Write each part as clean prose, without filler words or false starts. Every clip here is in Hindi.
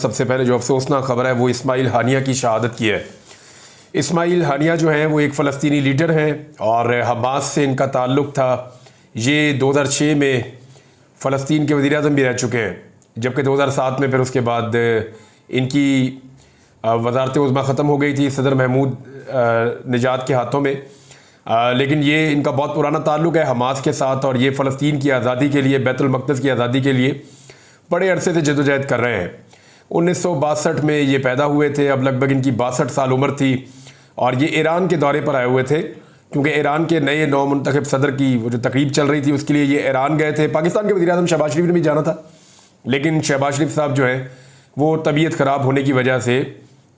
सबसे पहले जो अफसोसनाक खबर है वो इस्माइल हानिया की शहादत की है। इस्माइल हानिया जो हैं वो एक फ़लस्तीनी लीडर हैं और हमास से इनका ताल्लुक़ था। ये 2006 में फ़लस्तीन के वज़ीर-ए-आज़म भी रह चुके हैं, जबकि 2007 में फिर उसके बाद इनकी वज़ारत उज़्मा ख़त्म हो गई थी सदर महमूद निजात के हाथों में। लेकिन ये इनका बहुत पुराना ताल्लुक़ है हमास के साथ और ये फ़लस्तीन की आज़ादी के लिए, बैतुल मक़दस की आज़ादी के लिए बड़े अरसे से जदोजहद कर रहे हैं। 1962 में ये पैदा हुए थे, अब लगभग इनकी 62 साल उम्र थी और ये ईरान के दौरे पर आए हुए थे, क्योंकि ईरान के नए नौ मुंतखब सदर की वो जो तकरीब चल रही थी उसके लिए ये ईरान गए थे। पाकिस्तान के वज़ीर-ए-आज़म शहबाज शरीफ ने भी जाना था, लेकिन शहबाज शरीफ साहब जो हैं वो तबीयत ख़राब होने की वजह से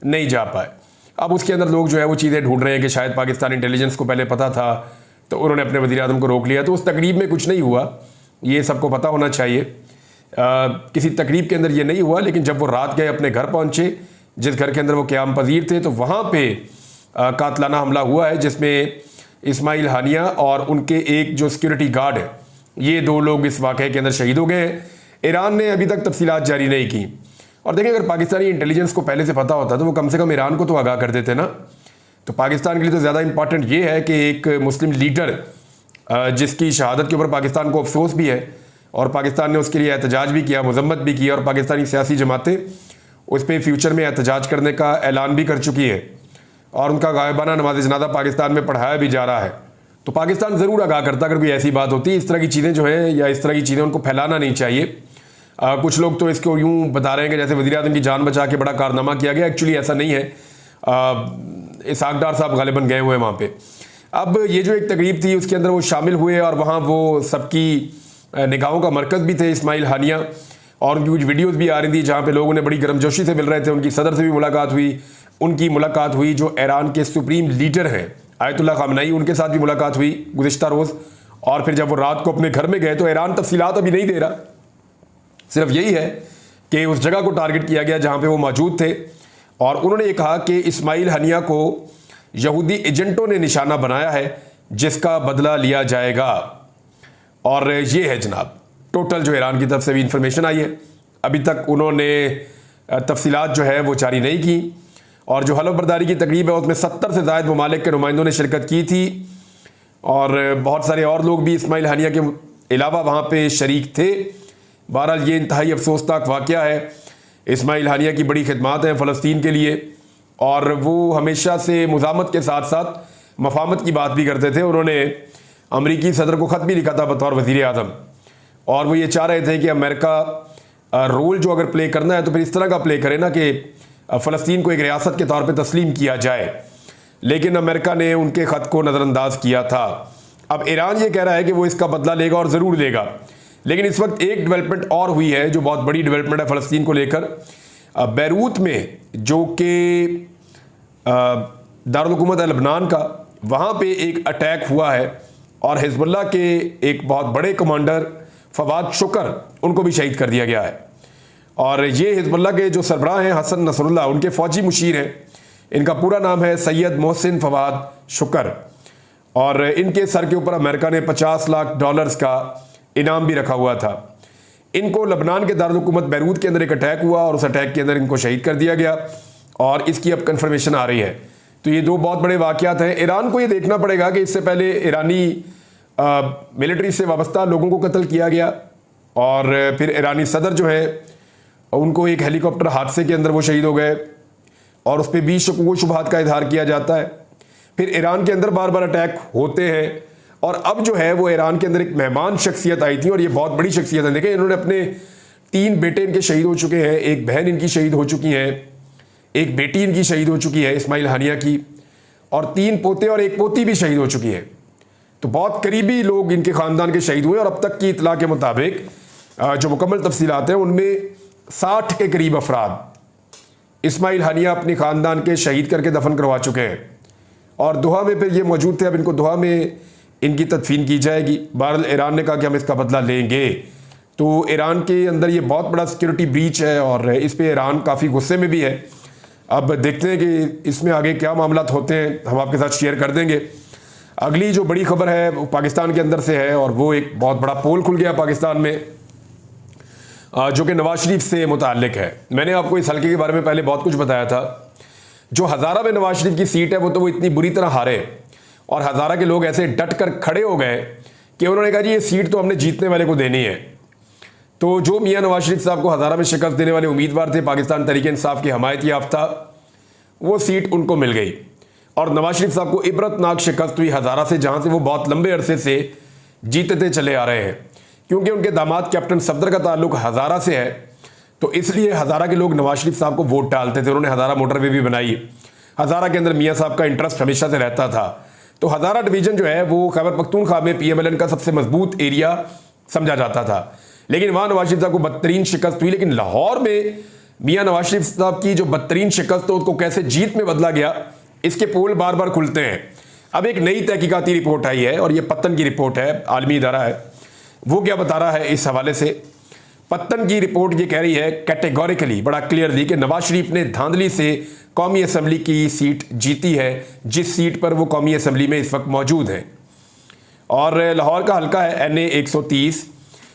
नहीं जा पाए। अब उसके अंदर लोग जो है वो चीज़ें ढूंढ रहे हैं कि शायद पाकिस्तान इंटेलिजेंस को पहले पता था तो उन्होंने अपने वज़ीर-ए-आज़म को रोक लिया। तो उस तकरीब में कुछ नहीं हुआ, ये सबको पता होना चाहिए। किसी तकरीब के अंदर ये नहीं हुआ, लेकिन जब वो रात गए अपने घर पहुँचे, जिस घर के अंदर वो क़याम पज़ीर थे, तो वहाँ पे कातलाना हमला हुआ है जिसमें इस्माइल हानिया और उनके एक जो सिक्योरिटी गार्ड है, ये 2 लोग इस वाक़े के अंदर शहीद हो गए हैं। ईरान ने अभी तक तफसीलात जारी नहीं की। और देखिए, अगर पाकिस्तानी इंटेलिजेंस को पहले से पता होता तो वो कम से कम ईरान को तो आगाह कर देते ना। तो पाकिस्तान के लिए तो ज़्यादा इंपॉर्टेंट ये है कि एक मुस्लिम लीडर जिसकी शहादत के ऊपर पाकिस्तान को अफसोस भी है और पाकिस्तान ने उसके लिए एहतजाज भी किया, मजम्मत भी की और पाकिस्तानी सियासी जमातें उस पर फ्यूचर में एहतजाज करने का ऐलान भी कर चुकी हैं और उनका गायबाना नमाज जनाजा पाकिस्तान में पढ़ाया भी जा रहा है। तो पाकिस्तान ज़रूर आगाह करता अगर कोई ऐसी बात होती। इस तरह की चीज़ें जो हैं या इस तरह की चीज़ें उनको फैलाना नहीं चाहिए। कुछ लोग तो इसको यूँ बता रहे हैं कि जैसे वज़ीर-ए-आज़म की जान बचा के बड़ा कारनामा किया गया। एक्चुअली ऐसा नहीं है। इसहाक डार साहब गालिबन गए हुए हैं वहाँ पे। अब ये जो एक तकरीब थी उसके अंदर वो शामिल हुए और वहाँ वो सबकी निगाहों का मरकज़ भी थे इस्माइल हानिया, और उनकी कुछ वीडियोस भी आ रही थी जहाँ पे लोग उन्हें बड़ी गर्मजोशी से मिल रहे थे। उनकी सदर से भी मुलाकात हुई, उनकी मुलाकात हुई जो ईरान के सुप्रीम लीडर हैं आयतुल्ला खामनेई, उनके साथ भी मुलाकात हुई गुज़िश्ता रोज़। और फिर जब वो रात को अपने घर में गए तो ईरान तफसीलात अभी नहीं दे रहा, सिर्फ यही है कि उस जगह को टारगेट किया गया जहाँ पे वो मौजूद थे और उन्होंने ये कहा कि इस्माइल हानिया को यहूदी एजेंटों ने निशाना बनाया है जिसका बदला लिया जाएगा। और ये है जनाब टोटल जो ईरान की तरफ से भी इंफॉर्मेशन आई है। अभी तक उन्होंने तफसीलात जो है वो जारी नहीं की और जो हलफ बर्दारी की तकरीब है उसमें 70 से ज़ायद ममालिक के नुमाइंदों ने शिरकत की थी और बहुत सारे और लोग भी इस्माइल हानिया के अलावा वहाँ पे शरीक थे। बहरहाल ये इंतहाई अफसोसनाक वाक़या है। इस्माइल हानिया की बड़ी खिदमात हैं फ़लस्तीन के लिए और वो हमेशा से मुज़ामत के साथ साथ मफामत की बात भी करते थे। उन्होंने अमरीकी सदर को ख़त भी लिखा था बतौर वज़ीर-ए-आज़म और वो ये चाह रहे थे कि अमेरिका रोल जो अगर प्ले करना है तो फिर इस तरह का प्ले करे ना कि फ़लस्तीन को एक रियासत के तौर पे तस्लीम किया जाए, लेकिन अमेरिका ने उनके ख़त को नज़रअंदाज किया था। अब ईरान ये कह रहा है कि वो इसका बदला लेगा और ज़रूर लेगा, लेकिन इस वक्त एक डेवलपमेंट और हुई है जो बहुत बड़ी डेवलपमेंट है फ़लस्तीन को लेकर। बैरूत में जो कि दारुल हुकूमत है लबनान का, वहाँ पे एक अटैक हुआ है और हिज़्बुल्लाह के एक बहुत बड़े कमांडर फवाद शुक्र उनको भी शहीद कर दिया गया है। और ये हिज़्बुल्लाह के जो सरबराह हैं हसन नसरुल्लाह, उनके फ़ौजी मुशीर हैं। इनका पूरा नाम है सैयद मोहसिन फवाद शुक्र और इनके सर के ऊपर अमेरिका ने $50 लाख का इनाम भी रखा हुआ था। इनको लबनान के दारुल हुकूमत बैरूत के अंदर एक अटैक हुआ और उस अटैक के अंदर इनको शहीद कर दिया गया और इसकी अब कन्फर्मेशन आ रही है। तो ये 2 बहुत बड़े वाक़यात हैं। ईरान को ये देखना पड़ेगा कि इससे पहले ईरानी मिलिट्री से वाबस्ता लोगों को कत्ल किया गया और फिर ईरानी सदर जो है उनको एक हेलीकॉप्टर हादसे के अंदर वो शहीद हो गए और उस पर भी शुबहात का इजहार किया जाता है। फिर ईरान के अंदर बार बार अटैक होते हैं और अब जो है वो ईरान के अंदर एक मेहमान शख्सियत आई थी और ये बहुत बड़ी शख्सियत है। देखें, इन्होंने अपने 3 बेटे इनके शहीद हो चुके हैं, एक बहन इनकी शहीद हो चुकी है, एक बेटी इनकी शहीद हो चुकी है इस्माइल हानिया की, और 3 पोते और 1 पोती भी शहीद हो चुकी है। तो बहुत करीबी लोग इनके ख़ानदान के शहीद हुए और अब तक की इतला के मुताबिक जो मुकम्मल तफसीलात हैं उनमें 60 के करीब अफराद इस्माइल हानिया अपने ख़ानदान के शहीद करके दफन करवा चुके हैं और दोहा में फिर ये मौजूद थे। अब इनको दोहा में इनकी तदफीन की जाएगी। बहरहाल ईरान ने कहा कि हम इसका बदला लेंगे। तो ईरान के अंदर ये बहुत बड़ा सिक्योरिटी ब्रीच है और इस पर ईरान काफ़ी गुस्से में भी है। अब देखते हैं कि इसमें आगे क्या मामलात होते हैं, हम आपके साथ शेयर कर देंगे। अगली जो बड़ी खबर है वो पाकिस्तान के अंदर से है और वो एक बहुत बड़ा पोल खुल गया पाकिस्तान में। जो कि नवाज शरीफ से मुताल्लिक है। मैंने आपको इस हल्के के बारे में पहले बहुत कुछ बताया था। जो हज़ारा में नवाज शरीफ की सीट है वो इतनी बुरी तरह हारे और हज़ारा के लोग ऐसे डट कर खड़े हो गए कि उन्होंने कहा जी ये सीट तो हमने जीतने वाले को देनी है। तो जो मियाँ नवाज शरीफ साहब को हज़ारा में शिकस्त देने वाले उम्मीदवार थे, पाकिस्तान तहरीक इंसाफ की हमायत याफ्ता, वो सीट उनको मिल गई और नवाज शरीफ साहब को इबरतनाक शिकस्त हुई हज़ारा से, जहाँ से वो बहुत लंबे अरसे से जीतते चले आ रहे हैं। क्योंकि उनके दामाद कैप्टन सफदर का ताल्लुक हज़ारा से है, तो इसलिए हज़ारा के लोग नवाज शरीफ साहब को वोट डालते थे। उन्होंने हज़ारा मोटरवे भी बनाई। हज़ारा के अंदर मियाँ साहब का इंटरेस्ट हमेशा से रहता था। तो हज़ारा डिवीज़न जो है वो खैबर पख्तूनख्वा में PMLN का सबसे मजबूत एरिया समझा जाता था, लेकिन वहाँ नवाज शरीफ साहब को बदतरीन शिकस्त हुई। लेकिन लाहौर में मियाँ नवाज शरीफ साहब की जो बदतरीन शिकस्त उसको कैसे जीत में बदला गया, इसके पोल बार बार खुलते हैं। अब एक नई तहकीकाती रिपोर्ट आई है और ये पत्तन की रिपोर्ट है, आलमी इदारा है। वो क्या बता रहा है इस हवाले से? पत्तन की रिपोर्ट ये कह रही है कैटेगोरिकली, बड़ा क्लियरली, कि नवाज शरीफ ने धांधली से कौमी असम्बली की सीट जीती है, जिस सीट पर वो कौमी असम्बली में इस वक्त मौजूद है। और लाहौर का हल्का है NA 130।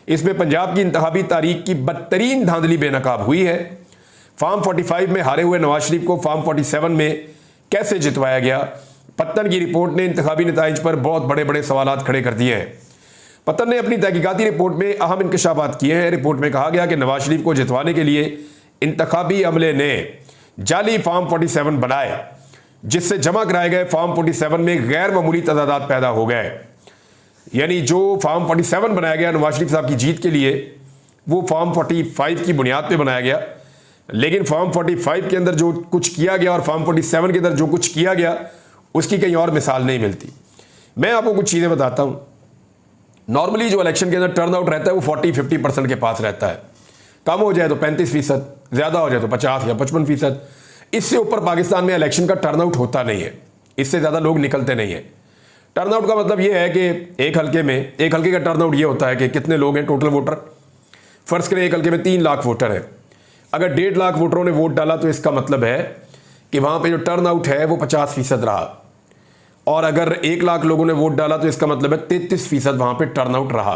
इसमें पंजाब की इंतखाबी तारीख की बदतरीन धांधली बेनकाब हुई है। फार्म 45 में हारे हुए नवाज शरीफ को फार्म 47 में कैसे जितवाया गया? पत्तन की रिपोर्ट ने इंतखाबी नताइज पर बहुत बड़े बड़े सवालात खड़े कर दिए हैं। पत्तन ने अपनी तहकीकाती रिपोर्ट में अहम इंकशाफात किए हैं। रिपोर्ट में कहा गया कि नवाज शरीफ को जितवाने के लिए इंतखाबी अमले ने जाली फार्म 47 बनाए, जिससे जमा कराए गए फार्म 47 में गैर मामूली तदादात पैदा हो गए। यानी जो फार्म 47 बनाया गया नवाज शरीफ साहब की जीत के लिए, वो फार्म 45 की बुनियाद पे बनाया गया, लेकिन फार्म 45 के अंदर जो कुछ किया गया और फार्म 47 के अंदर जो कुछ किया गया, उसकी कहीं और मिसाल नहीं मिलती। मैं आपको कुछ चीज़ें बताता हूँ। नॉर्मली जो इलेक्शन के अंदर टर्न आउट रहता है वो 40-50% के पास रहता है। कम हो जाए तो 35%, ज़्यादा हो जाए तो 50 या 55%। इससे ऊपर पाकिस्तान में इलेक्शन का टर्न आउट होता नहीं है, इससे ज़्यादा लोग निकलते नहीं हैं। टर्न आउट का मतलब ये है कि एक हल्के का टर्न आउट ये होता है कि कितने लोग हैं टोटल वोटर। फर्ज करें एक हल्के में 3 लाख वोटर हैं। अगर 1.5 लाख वोटरों ने वोट डाला तो इसका मतलब है कि वहाँ पे जो टर्न आउट है वो 50% रहा। और अगर 1 लाख लोगों ने वोट डाला तो इसका मतलब है 33% वहाँ पे टर्न आउट रहा।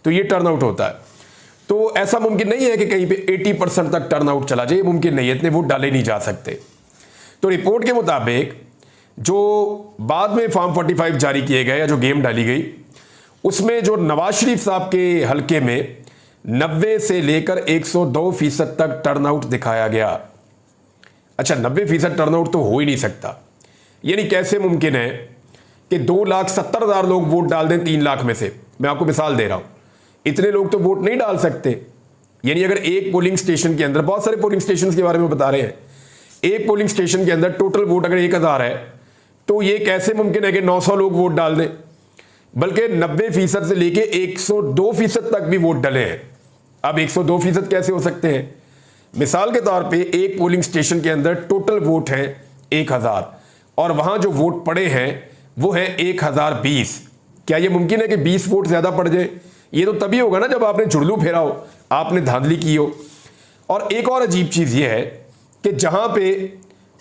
तो ये टर्न आउट होता है। तो ऐसा मुमकिन नहीं है कि कहीं पे 80% तक टर्न आउट चला जाए, मुमकिन नहीं है, इतने वोट डाले नहीं जा सकते। तो रिपोर्ट के मुताबिक जो बाद में फार्म 45 जारी किए गए या जो गेम डाली गई, उसमें जो नवाज शरीफ साहब के हल्के में 90 से लेकर 102% तक टर्नआउट दिखाया गया। अच्छा, 90% टर्नआउट तो हो ही नहीं सकता। यानी कैसे मुमकिन है कि 2,70,000 लोग वोट डाल दें 3 लाख में से? मैं आपको मिसाल दे रहा हूं, इतने लोग तो वोट नहीं डाल सकते। यानी अगर एक पोलिंग स्टेशन के अंदर, बहुत सारे पोलिंग स्टेशन के बारे में बता रहे हैं, एक पोलिंग स्टेशन के अंदर टोटल वोट अगर 1,000 है, तो ये कैसे मुमकिन है कि 900 लोग वोट डाल दें? बल्कि 90% से लेके 102% तक भी वोट डले हैं। अब 102% कैसे हो सकते हैं? मिसाल के तौर पे एक पोलिंग स्टेशन के अंदर टोटल वोट हैं 1,000 और वहां जो वोट पड़े हैं वो है 1,020। क्या ये मुमकिन है कि 20 वोट ज्यादा पड़ जाए? ये तो तभी होगा ना जब आपने जुड़लू फेरा हो, आपने धांधली की हो। और एक और अजीब चीज ये है कि जहां पे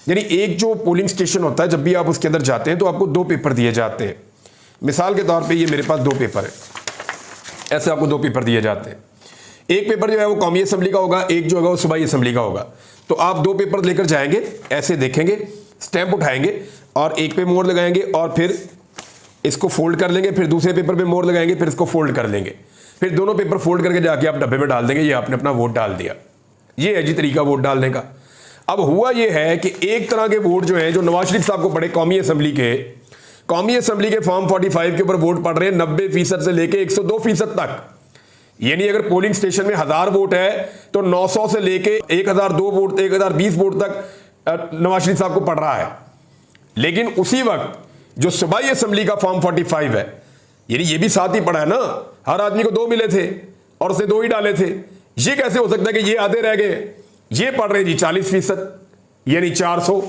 यानी एक जो पोलिंग स्टेशन होता है, जब भी आप उसके अंदर जाते हैं तो आपको 2 पेपर दिए जाते हैं। मिसाल के तौर पे ये मेरे पास 2 पेपर है, ऐसे आपको 2 पेपर दिए जाते हैं। एक पेपर जो है वो कौमी असम्बली का होगा, एक जो होगा वो सूबाई असम्बली का होगा। तो आप 2 पेपर लेकर जाएंगे, ऐसे देखेंगे, स्टैंप उठाएंगे और एक पे मोहर लगाएंगे और फिर इसको फोल्ड कर लेंगे, फिर दूसरे पेपर पे मोहर लगाएंगे, फिर इसको फोल्ड कर लेंगे, फिर दोनों पेपर फोल्ड करके जाके आप डब्बे में डाल देंगे। ये आपने अपना वोट डाल दिया। ये है जी तरीका वोट डालने का। अब हुआ ये है कि एक तरह के वोट जो है, जो नवाज शरीफ साहब को पड़े कौमी असम्बली के फॉर्म 45 के ऊपर वोट पड़ रहे हैं 90% से लेके 102% तक। यानी अगर पोलिंग स्टेशन में 1000 वोट है तो 900 से लेके 1002 वोट, 1020 वोट तक नवाज शरीफ साहब को पड़ रहा है। लेकिन उसी वक्त जो सूबाई असम्बली का फॉर्म 45 है, यानी ये भी साथ ही पड़ा है ना, हर आदमी को 2 मिले थे और उसने 2 ही डाले थे। ये कैसे हो सकता है कि ये आधे रह गए? ये पढ़ रहे हैं जी 40%, यानी 400,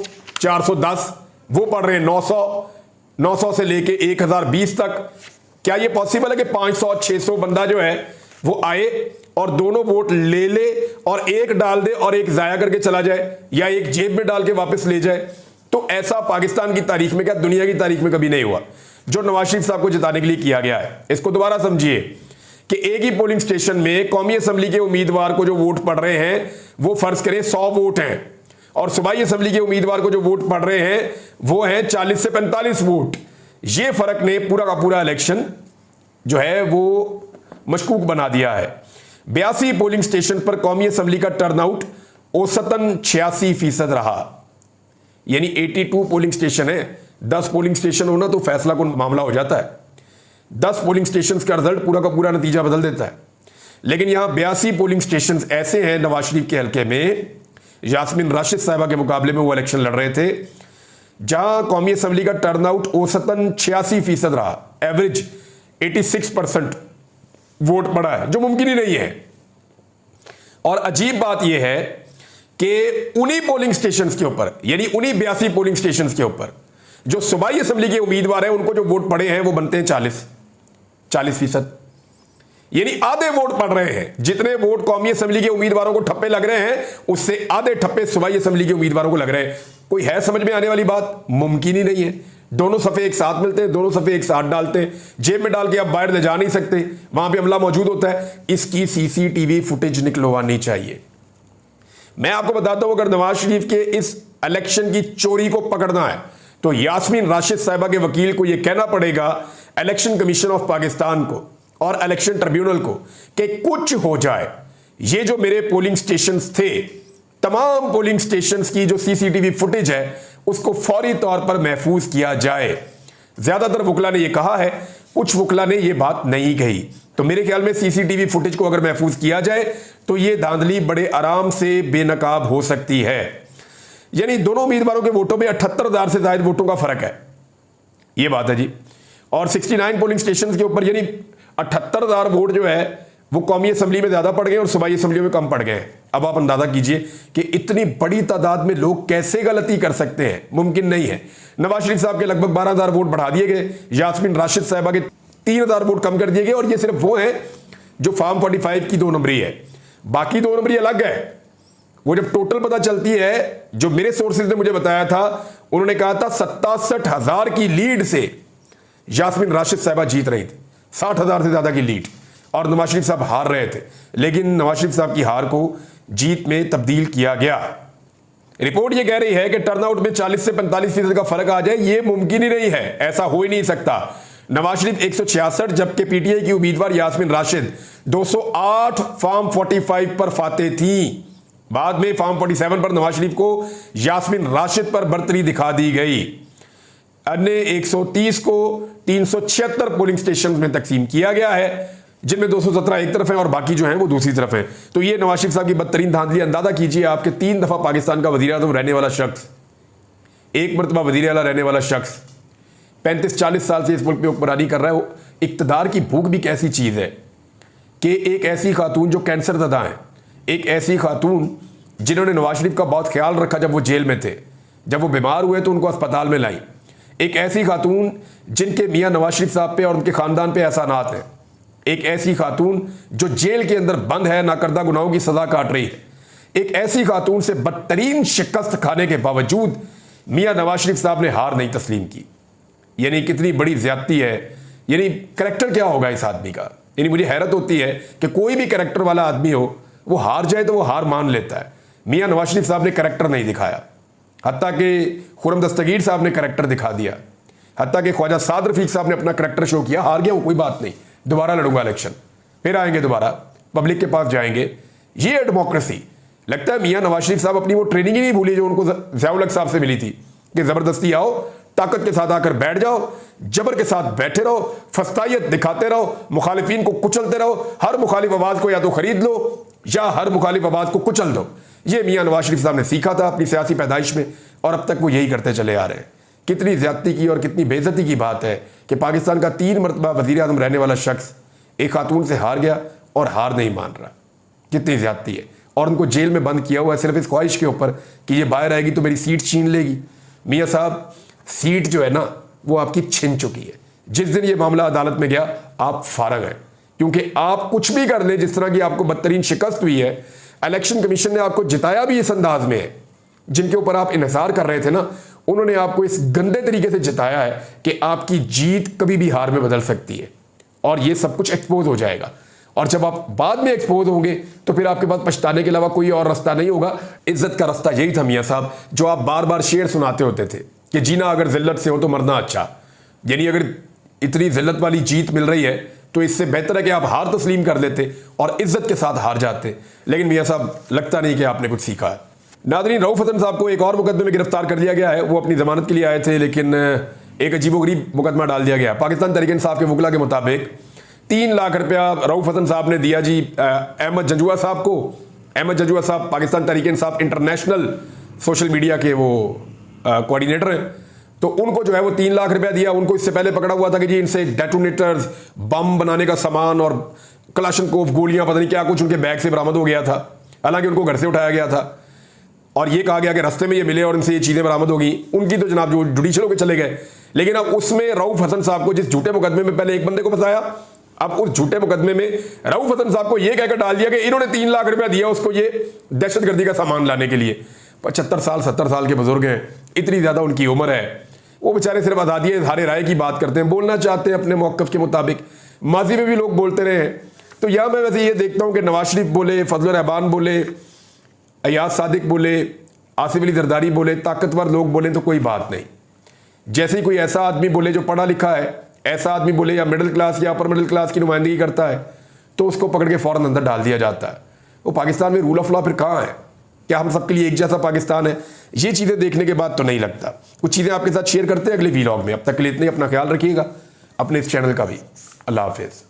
410, वो पढ़ रहे हैं 900, 900 से लेके 1020 तक। क्या ये पॉसिबल है कि 500, 600 बंदा जो है वो आए और दोनों वोट ले ले और एक डाल दे और एक जाया करके चला जाए या एक जेब में डाल के वापस ले जाए? तो ऐसा पाकिस्तान की तारीख में, क्या दुनिया की तारीख में कभी नहीं हुआ, जो नवाज शरीफ साहब को जिताने के लिए किया गया है। इसको दोबारा समझिए कि एक ही पोलिंग स्टेशन में कौमी असेंबली के उम्मीदवार को जो वोट पड़ रहे हैं वो फर्ज करें 100 वोट हैं, और सूबाई असेंबली के उम्मीदवार को जो वोट पड़ रहे हैं वो है 40 से 45 वोट। ये फर्क ने पूरा का पूरा इलेक्शन जो है वो मशकूक बना दिया है। 82 पोलिंग स्टेशन पर कौमी असेंबली का टर्नआउट औसतन 86% रहा, यानी 82 पोलिंग स्टेशन है, 10 पोलिंग स्टेशन होना तो फैसला कुन मामला हो जाता है। 10 पोलिंग स्टेशन का रिजल्ट पूरा का पूरा नतीजा बदल देता है। लेकिन यहां 82 पोलिंग स्टेशन ऐसे हैं नवाज शरीफ के हल्के में, यास्मीन राशिद साहिबा के मुकाबले में वो इलेक्शन लड़ रहे थे, जहां कौमी असेंबली का टर्नआउट औसतन 86% रहा, एवरेज 86% वोट पड़ा है, जो मुमकिन ही नहीं है। और अजीब बात यह है कि उन्हीं पोलिंग स्टेशंस के ऊपर, यानी उन्हीं 82 पोलिंग स्टेशंस के ऊपर जो सूबाई असेंबली के उम्मीदवार हैं उनको जो वोट पड़े हैं वो बनते हैं 40%, यानी आधे वोट पड़ रहे हैं। जितने वोट कौमी असेंबली के उम्मीदवारों को ठप्पे लग रहे हैं उससे आधे ठप्पे सूबाई असेंबली के उम्मीदवारों को लग रहे हैं। कोई है समझ में आने वाली बात? मुमकिन ही नहीं है। दोनों सफ़े एक साथ मिलते हैं, दोनों सफ़े एक साथ डालते हैं, जेब में डाल के आप बाहर ले जा नहीं सकते, वहां पे अमला मौजूद होता है। इसकी सीसीटीवी फुटेज निकलवानी चाहिए। मैं आपको बताता हूं, अगर नवाज शरीफ के इस इलेक्शन की चोरी को पकड़ना है तो यास्मीन राशिद साहिबा के वकील को यह कहना पड़ेगा इलेक्शन कमीशन ऑफ पाकिस्तान को और इलेक्शन ट्रिब्यूनल को कि कुछ हो जाए, ये जो मेरे पोलिंग स्टेशंस थे, तमाम पोलिंग स्टेशंस की जो सीसीटीवी फुटेज है उसको फौरी तौर पर महफूज किया जाए। ज्यादातर वकला ने यह कहा है, कुछ वकला ने यह बात नहीं कही। तो मेरे ख्याल में सीसीटीवी फुटेज को अगर महफूज किया जाए तो यह धांधली बड़े आराम से बेनकाब हो सकती है। यानी दोनों उम्मीदवारों के वोटों में 78,000 से ज्यादा वोटों का फर्क है, यह बात है जी। और 69 पोलिंग स्टेशन के ऊपर यानी 78,000 वोट जो है वो कौमी असेंबली में ज्यादा पड़ गए और सूबाई असेंबली में कम पड़ गए। अब आप अंदाजा कीजिए कि इतनी बड़ी तादाद में लोग कैसे गलती कर सकते हैं, मुमकिन नहीं है। नवाज शरीफ साहब के लगभग 12,000 वोट बढ़ा दिए गए, यास्मीन राशिद साहिबा के 3,000 वोट कम कर दिए गए, और ये सिर्फ वो हैं जो फार्म 45 की 2 नंबरी है, बाकी 2 नंबरी अलग है। वो जब टोटल पता चलती है, जो मेरे सोर्सेज ने मुझे बताया था, उन्होंने कहा था 67,000 की लीड से यास्मीन राशिद साहिबा जीत रही थी, 60,000 से ज्यादा की लीड, और नवाज शरीफ साहब हार रहे थे। लेकिन नवाज शरीफ साहब की हार को जीत में तब्दील किया गया। रिपोर्ट यह कह रही है कि टर्नआउट में 40 से 45% का फर्क आ जाए, यह मुमकिन ही नहीं है, ऐसा हो ही नहीं सकता। नवाज शरीफ 166 जबकि पीटीआई की उम्मीदवार यास्मीन राशिद 208 फार्म 45 पर फाते थी। बाद में फार्म 47 पर नवाज शरीफ को यास्मीन राशिद पर बर्तरी दिखा दी गई। अन्य 130 को 376 पोलिंग स्टेशन में तकसीम किया गया है, जिनमें 217 एक तरफ है और बाकी जो है वो दूसरी तरफ है। तो ये नवाज शरीफ साहब की बदतरीन धांधली। अंदाजा कीजिए, आपके 3 दफा पाकिस्तान का वजीर आज़म रहने वाला शख्स, 1 मरतबा वजीर आला रहने वाला शख्स 35-40 साल से इस मुल्क में हुक्मरानी कर रहा है। इक्तदार की भूख भी कैसी चीज है कि एक ऐसी खातून जो कैंसर ज़दा है, एक ऐसी खातून जिन्होंने नवाज शरीफ का बहुत ख्याल रखा जब वो जेल में थे, जब वो बीमार हुए तो उनको अस्पताल में लाई, एक ऐसी खातून जिनके मियां नवाज शरीफ साहब पे और उनके खानदान पे एहसानात हैं, एक ऐसी खातून जो जेल के अंदर बंद है, नाकर्दा गुनाहों की सजा काट रही है, एक ऐसी खातून से बदतरीन शिकस्त खाने के बावजूद मियां नवाज शरीफ साहब ने हार नहीं तस्लीम की। यानी कितनी बड़ी ज्यादती है। यानी करैक्टर क्या होगा इस आदमी का। यानी मुझे हैरत होती है कि कोई भी करैक्टर वाला आदमी हो, वो हार जाए तो वो हार मान लेता है। मियां नवाज शरीफ साहब ने करैक्टर नहीं दिखाया, हत्ता कि खुर्रम दस्तगीर साहब ने करैक्टर दिखा दिया, हत्ता कि ख्वाजा साद रफीक साहब ने अपना करैक्टर शो किया। हार गया वो, कोई बात नहीं, दोबारा लड़ूंगा इलेक्शन, फिर आएंगे दोबारा, पब्लिक के पास जाएंगे। ये है डेमोक्रेसी। लगता है मियां नवाज शरीफ साहब अपनी वो ट्रेनिंग ही नहीं भूली जो उनको ज़िया-उल हक साहब से मिली थी कि ज़बरदस्ती आओ, ताकत के साथ आकर बैठ जाओ, जबर के साथ बैठे रहो, फस्तायत दिखाते रहो, मुखालिफिन को कुचलते रहो, हर मुखालिफ आवाज़ को या तो खरीद लो या हर मुखालिफ आवाज़ को कुचल दो। ये मियां नवाज शरीफ साहब ने सीखा था अपनी सियासी पैदाइश में और अब तक वो यही करते चले आ रहे हैं। कितनी ज्यादती की और कितनी बेइज्जती की बात है कि पाकिस्तान का 3 मरतबा वज़ीर आज़म रहने वाला शख्स एक खातून से हार गया और हार नहीं मान रहा। कितनी ज्यादती है। और उनको जेल में बंद किया हुआ है सिर्फ इस ख्वाहिश के ऊपर कि ये बाहर आएगी तो मेरी सीट छीन लेगी। मियां साहब, सीट जो है ना वो आपकी छिन चुकी है। जिस दिन ये मामला अदालत में गया आप फारग हैं, क्योंकि आप कुछ भी कर ले, जिस तरह की आपको बदतरीन शिकस्त हुई है, इलेक्शन कमीशन ने आपको जिताया भी इस अंदाज में है। जिनके ऊपर आप इन्हिसार कर रहे थे ना, उन्होंने आपको इस गंदे तरीके से जिताया है कि आपकी जीत कभी भी हार में बदल सकती है और ये सब कुछ एक्सपोज हो जाएगा। और जब आप बाद में एक्सपोज होंगे तो फिर आपके पास पछताने के अलावा कोई और रास्ता नहीं होगा। इज्जत का रास्ता यही था मियाँ साहब, जो आप बार बार शेर सुनाते होते थे कि जीना अगर जिल्लत से हो तो मरना अच्छा। यानी अगर इतनी जिल्लत वाली जीत मिल रही है तो इससे बेहतर है कि आप हार तस्लीम कर लेते और इज्जत के साथ हार जाते। लेकिन मियाँ साहब लगता नहीं कि आपने कुछ सीखा है। नाज़रीन, रऊफ हसन साहब को एक और मुकदमे में गिरफ्तार कर लिया गया है। वो अपनी जमानत के लिए आए थे, लेकिन एक अजीबोगरीब मुकदमा डाल दिया गया। पाकिस्तान तहरीक इंसाफ के वकला के मुताबिक 3 लाख रुपया रऊफ हसन साहब ने दिया जी अहमद जंजुआ साहब को। अहमद जंजुआ साहब Pakistan Tehreek Insaf international social media के वो कोऑर्डिनेटर हैं। तो उनको जो है वो 3 लाख रुपया दिया। उनको इससे पहले पकड़ा हुआ था कि जी इनसे डेटोनेटर्स, बम बनाने का सामान और कलाशनकोव गोलियां, पता नहीं क्या कुछ उनके बैग से बरामद हो गया था। हालांकि उनको घर से उठाया गया था और ये कहा गया कि रास्ते में ये मिले और इनसे ये चीज़ें बरामद होगी। उनकी तो जनाब जो जुडिशल होकर चले गए। लेकिन अब उसमें रऊफ हसन साहब को जिस झूठे मुकदमे में पहले एक बंदे को फंसाया, अब उस झूठे मुकदमे में रऊफ हसन साहब को यह कहकर डाल दिया कि इन्होंने 3 लाख रुपया दिया उसको ये दहशतगर्दी का सामान लाने के लिए। 75 साल 70 साल के बुजुर्ग हैं, इतनी ज़्यादा उनकी उम्र है। वो बेचारे सिर्फ आज़ादी इज़हार राय की बात करते हैं, बोलना चाहते हैं अपने मौक़िफ़ के मुताबिक। माजी में भी लोग बोलते रहे हैं। तो यहाँ मैं वैसे ये देखता हूँ कि नवाज शरीफ बोले, फजल रहमान बोले, अयाज सादिक बोले, आसिफ अली जरदारी बोले, ताकतवर लोग बोले तो कोई बात नहीं। जैसे ही कोई ऐसा आदमी बोले जो पढ़ा लिखा है, ऐसा आदमी बोले या मिडिल क्लास या अपर मिडिल क्लास की नुमाइंदगी करता है, तो उसको पकड़ के फ़ौरन अंदर डाल दिया जाता है। वो पाकिस्तान में रूल ऑफ लॉ फिर कहाँ है? क्या हम सबके लिए एक जैसा पाकिस्तान है? ये चीज़ें देखने के बाद तो नहीं लगता। कुछ चीज़ें आपके साथ शेयर करते हैं अगले वीलॉग में। अब तक के लिए इतने, अपना ख्याल रखिएगा, अपने इस चैनल का भी। अल्लाह हाफिज़।